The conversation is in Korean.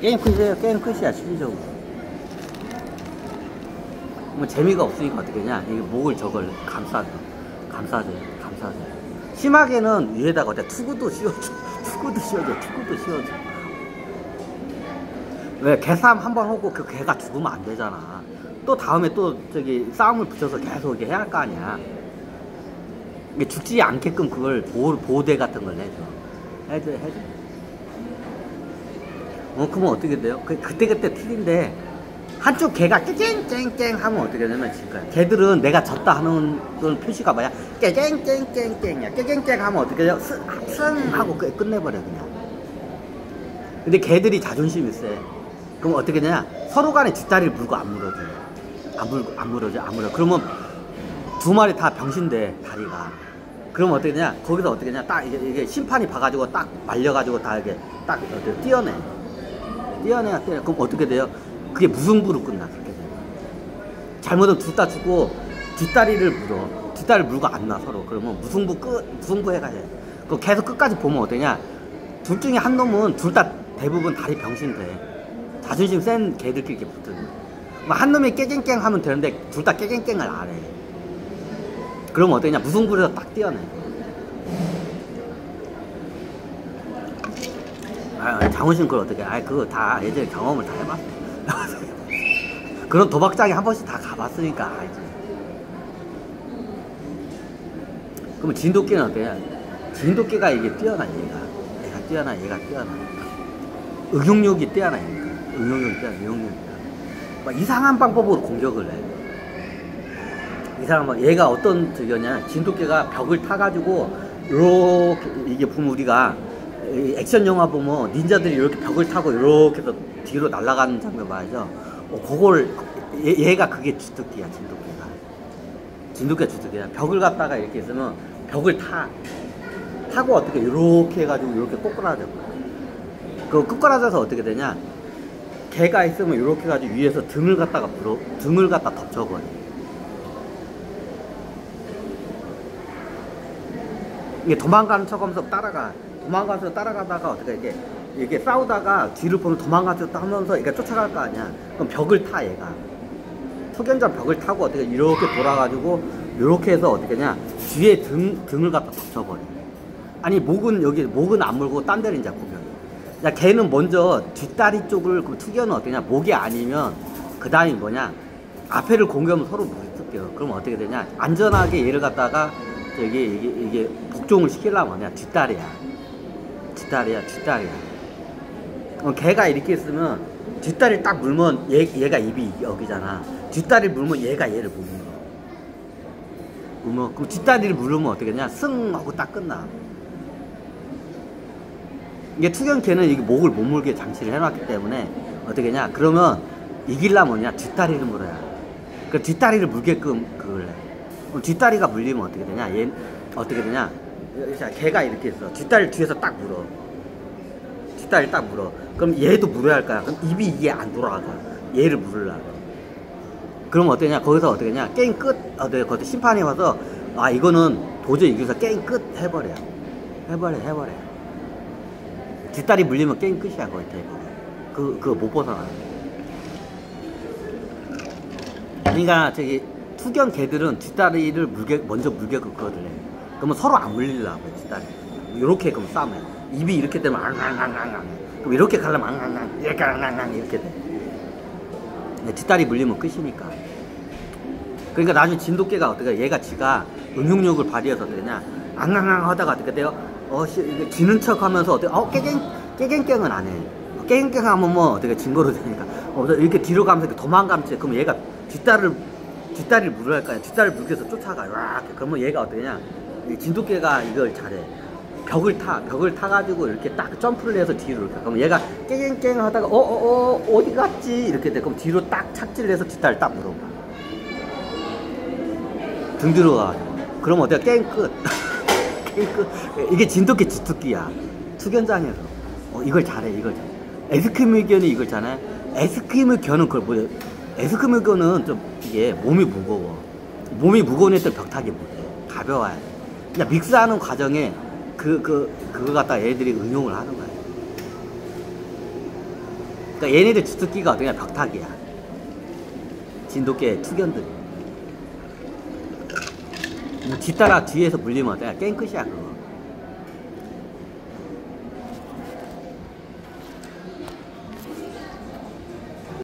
게임 끝이에요. 게임 끝이야, 실질적으로. 뭐 재미가 없으니까 어떻게 하냐. 이게 목을 저걸 감싸줘. 심하게는 위에다가 어때 투구도 씌워줘. 투구도 씌워줘. 왜 개싸움 한번 하고 그 개가 죽으면 안 되잖아. 또 다음에 또 저기 싸움을 붙여서 계속 이렇게 해야 할 거 아니야. 이게 죽지 않게끔 그걸 보호대 같은 걸 해줘. 그러면 어떻게 돼요? 그때 튀긴데 한쪽 개가 깽깽깽 하면 어떻게 되면 질 거야. 개들은 내가 졌다 하는 그런 표시가 뭐야? 깽깽깽깽깽이야. 깽깽깽 하면 어떻게 돼요? 승 하고 끝내버려 그냥. 근데 개들이 자존심이 세. 그럼 어떻게 되냐? 서로 간에 뒷다리를 물고 안 물어줘. 안 물어줘. 그러면 두 마리 다 병신돼 다리가. 그러면 어떻게 되냐? 거기서 어떻게 되냐? 딱 이게 심판이 봐가지고 딱 말려가지고 다 이게 딱 띄어내. 그럼 어떻게 돼요? 그게 무승부로 끝나. 그렇게 돼요. 잘못하면 둘 다 죽고 뒷다리를 물고 안 나 서로. 그러면 무승부 해가지고. 그 계속 끝까지 보면 어떠냐? 둘 중에 한 놈은 둘 다 대부분 다리 병신돼. 자존심 센 개들끼리 이렇게 붙거든. 한 놈이 깨갱깽 하면 되는데 둘 다 깨갱깽을 안 해. 그러면 어떠냐? 무승부에서 딱 띄어내. 장훈씨는 그걸 어떻게 해? 그거 다 예전에 경험을 다 해봤어. 그런 도박장에 한 번씩 다 가봤으니까 알지. 그러면 진돗개는 어때요? 진돗개가 이게 뛰어나. 얘가 뛰어나. 응용력이 뛰어나. 응용력이 뛰어나. 막 이상한 방법으로 공격을 해. 얘가 어떤 저기였냐? 진돗개가 벽을 타가지고 이렇게 이게 보면 우리가 액션 영화 보면 닌자들이 이렇게 벽을 타고 이렇게 해서 뒤로 날아가는 장면 말이죠. 그걸 얘가 그게 주특기야. 진돗개 주특기야. 벽을 갖다가 이렇게 있으면 벽을 타고 어떻게 이렇게 해가지고 이렇게 꼬꾸라져. 그 꼬꾸라져서 어떻게 되냐? 개가 있으면 이렇게 해가지고 위에서 등을 갖다 덮쳐버려. 이게 도망가는 척하면서 따라가다가 어떻게 이게 싸우다가 뒤를 보면 도망가서 하면서 이게 쫓아갈 거 아니야. 그럼 벽을 타 얘가. 소견자 벽을 타고 어떻게 이렇게 돌아가지고 이렇게 해서 어떻게 하냐? 뒤에 등을 갖다 덮쳐버려. 아니 목은 안 물고 딴 데를 이제 공격해. 야, 걔는 먼저 뒷다리 쪽을 그 투견은 어떻게냐? 목이 아니면 그 다음이 뭐냐? 앞에를 공격하면 서로 물뜯겨. 그러면 어떻게 되냐? 안전하게 얘를 갖다가 이게 복종을 시키려면 뭐냐? 뒷다리야. 걔가 이렇게 있으면 뒷다리를 딱 물면 얘가 입이 여기잖아. 뒷다리를 물면 얘가 얘를 못 물어. 그럼 뒷다리를 물으면 어떻게 되냐? 승 하고 딱 끝나. 이게 투견개는 이게 목을 못 물게 장치를 해놨기 때문에 어떻게 냐? 그러면 이기려면 뭐냐? 뒷다리를 물어야. 그 뒷다리를 물게끔 그걸 해. 그럼 뒷다리가 물리면 어떻게 되냐? 얘 어떻게 되냐? 걔가 이렇게 있어. 뒷다리 뒤에서 딱 물어. 그럼 얘도 물어야 할 거야. 그럼 입이 이게 안 돌아가. 얘를 물으려고. 그럼 어떠냐? 거기서 어떻게 냐? 게임 끝. 거기서 심판이 와서 이거는 도저히 이겨서 게임 끝 해버려. 뒷다리 물리면 게임 끝이야. 거의 대부분. 그거 못 벗어나. 그러니까 저기 투견 개들은 뒷다리를 먼저 물게 그거를 해. 그러면 서로 안 물리려고 해. 뒷다리. 이렇게 그럼 싸움해. 입이 이렇게 되면 앙앙앙앙. 그럼 이렇게 가려면 앙앙앙. 이렇게 앙앙앙 이렇게 돼. 뒷다리 물리면 끝이니까. 그러니까 나중에 진돗개가 어떻게 얘가 지가 응용력을 발휘해서 되냐? 앙앙앙 하다가 어떻게 돼요? 이게 지는 척 하면서 깨갱깽은 안 해. 깨갱깽 하면 뭐 어떻게 증거로 되니까. 이렇게 뒤로 가면서 이렇게 도망가면서 그럼 얘가 뒷다리를 물어야 할 거야. 뒷다리를 물기 위해서 쫓아가. 와, 그러면 얘가 어떠냐? 진돗개가 이걸 잘해. 벽을 타가지고 이렇게 딱 점프를 해서 뒤로 이렇게. 그럼 얘가 깨갱깽 하다가 어디 갔지? 이렇게 돼. 그럼 뒤로 딱 착지를 해서 뒷다리를 딱 물어. 등 뒤로 가가지고. 그럼 어때요? 게임 끝. 이게 진돗개 주특기야. 투견장에서. 이걸 잘해. 에스키모견이 이걸 잘해. 에스키모견은 그걸 뭐야? 에스키모견은 좀 이게 몸이 무거워. 몸이 무거운 애들 벽타기 못해. 가벼워야 돼. 그냥 믹스하는 과정에 그거 갖다 애들이 응용을 하는 거야. 그러니까 얘네들 주특기가 어떻게 냐 벽타기야. 진돗개 투견들. 뭐 뒤따라 뒤에서 물리면 어때? 게임 끝이야 그거.